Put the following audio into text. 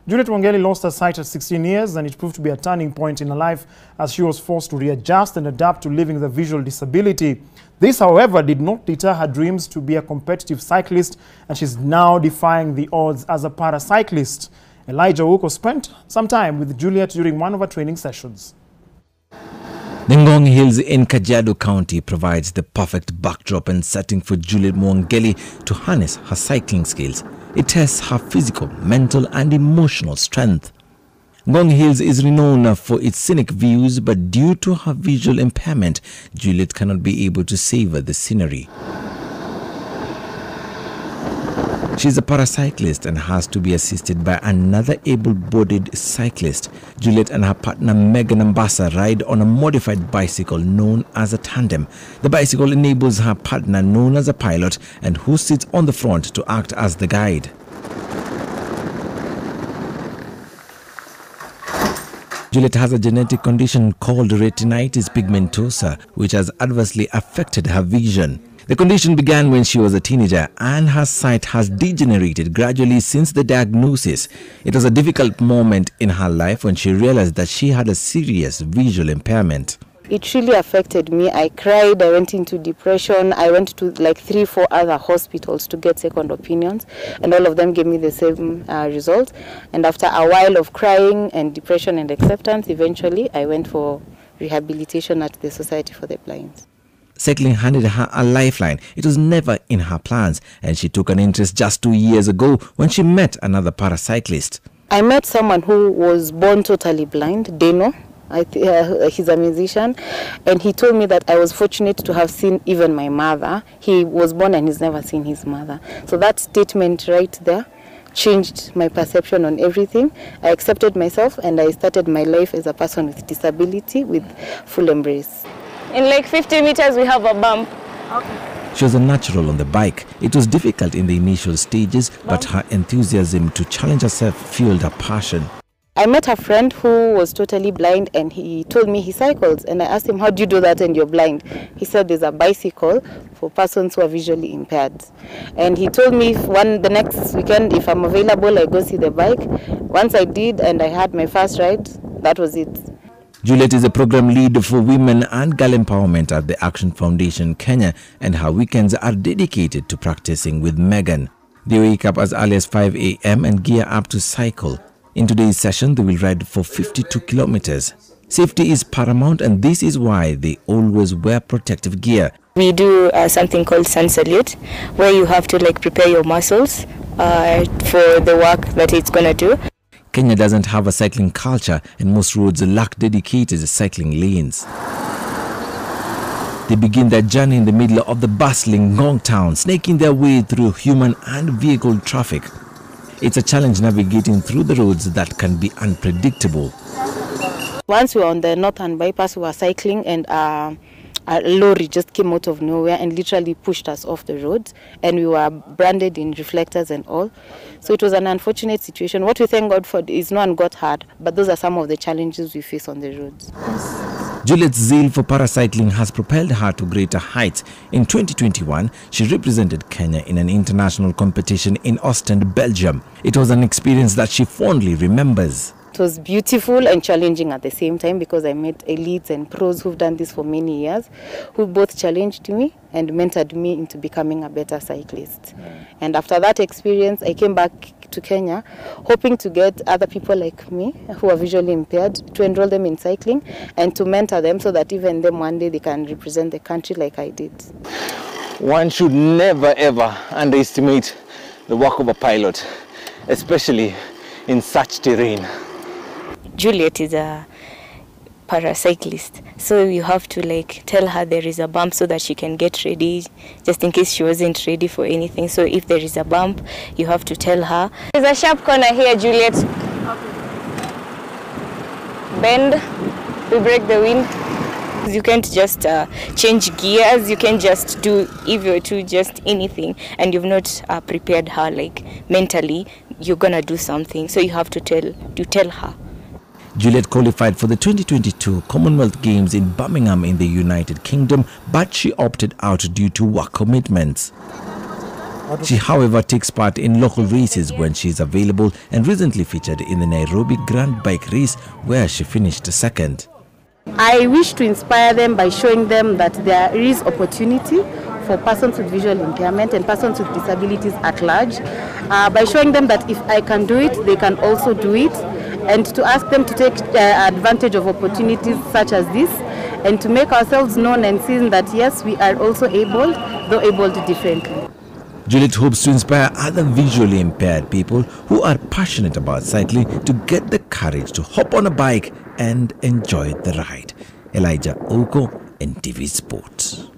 Juliet Mwangeli lost her sight at 16 years, and it proved to be a turning point in her life as she was forced to readjust and adapt to living with a visual disability. This, however, did not deter her dreams to be a competitive cyclist, and she's now defying the odds as a paracyclist. Elijah Wuko spent some time with Juliet during one of her training sessions. The Ngong Hills in Kajiado County provides the perfect backdrop and setting for Juliet Mwangeli to harness her cycling skills. It tests her physical, mental and emotional strength. Ngong Hills is renowned for its scenic views, but due to her visual impairment, Juliet cannot be able to savor the scenery. She is a paracyclist and has to be assisted by another able-bodied cyclist. Juliet and her partner Megan Ambassa ride on a modified bicycle known as a tandem. The bicycle enables her partner, known as a pilot, and who sits on the front to act as the guide. Juliet has a genetic condition called retinitis pigmentosa, which has adversely affected her vision. The condition began when she was a teenager, and her sight has degenerated gradually since the diagnosis. It was a difficult moment in her life when she realized that she had a serious visual impairment. It really affected me. I cried, I went into depression, I went to like 3-4 other hospitals to get second opinions, and all of them gave me the same result. And after a while of crying and depression and acceptance, eventually I went for rehabilitation at the Society for the Blind. Cycling handed her a lifeline. It was never in her plans, and she took an interest just 2 years ago when she met another paracyclist. I met someone who was born totally blind, Deno. He's a musician, and he told me that I was fortunate to have seen even my mother. He was born and he's never seen his mother. So that statement right there changed my perception on everything. I accepted myself and I started my life as a person with disability with full embrace. In like 50 meters we have a bump. Okay. She was a natural on the bike. It was difficult in the initial stages, but her enthusiasm to challenge herself fueled her passion. I met a friend who was totally blind, and he told me he cycles, and I asked him, how do you do that and you're blind? He said there's a bicycle for persons who are visually impaired. And he told me the next weekend, if I'm available, I go see the bike. Once I did and I had my first ride, that was it. Juliet is a program lead for women and girl empowerment at the Action Foundation Kenya, and her weekends are dedicated to practicing with Megan. They wake up as early as 5 a.m. and gear up to cycle. In today's session, they will ride for 52 kilometers. Safety is paramount, and this is why they always wear protective gear. We do something called sun salute, where you have to like prepare your muscles for the work that it's gonna do. Kenya doesn't have a cycling culture, and most roads lack dedicated cycling lanes. They begin their journey in the middle of the bustling Ngong town, snaking their way through human and vehicle traffic. It's a challenge navigating through the roads that can be unpredictable. Once we were on the northern bypass, we were cycling, and a lorry just came out of nowhere and literally pushed us off the road, and we were branded in reflectors and all. So it was an unfortunate situation. What we thank God for is no one got hurt, but those are some of the challenges we face on the roads. Juliet's zeal for paracycling has propelled her to greater heights. In 2021, she represented Kenya in an international competition in Ostend, Belgium. It was an experience that she fondly remembers. It was beautiful and challenging at the same time, because I met elites and pros who've done this for many years, who both challenged me and mentored me into becoming a better cyclist. And after that experience, I came back to Kenya, hoping to get other people like me who are visually impaired to enroll them in cycling and to mentor them so that even them one day they can represent the country like I did. One should never ever underestimate the work of a pilot, especially in such terrain. Juliet is a paracyclist, so you have to like tell her there is a bump so that she can get ready, just in case she wasn't ready for anything. So if there is a bump, you have to tell her. There's a sharp corner here, Juliet. Bend, we break the wind. You can't just change gears, you can't just do either to just anything, and you've not prepared her like mentally, you're gonna do something, so you have to tell her. Juliet qualified for the 2022 Commonwealth Games in Birmingham in the United Kingdom, but she opted out due to work commitments. She, however, takes part in local races when she is available and recently featured in the Nairobi Grand Bike Race where she finished second. I wish to inspire them by showing them that there is opportunity for persons with visual impairment and persons with disabilities at large, by showing them that if I can do it, they can also do it, and to ask them to take advantage of opportunities such as this, and to make ourselves known and seen that yes, we are also able, though able differently. Juliet hopes to inspire other visually impaired people who are passionate about cycling to get the courage to hop on a bike and enjoy the ride. Elijah Oko, NTV Sports.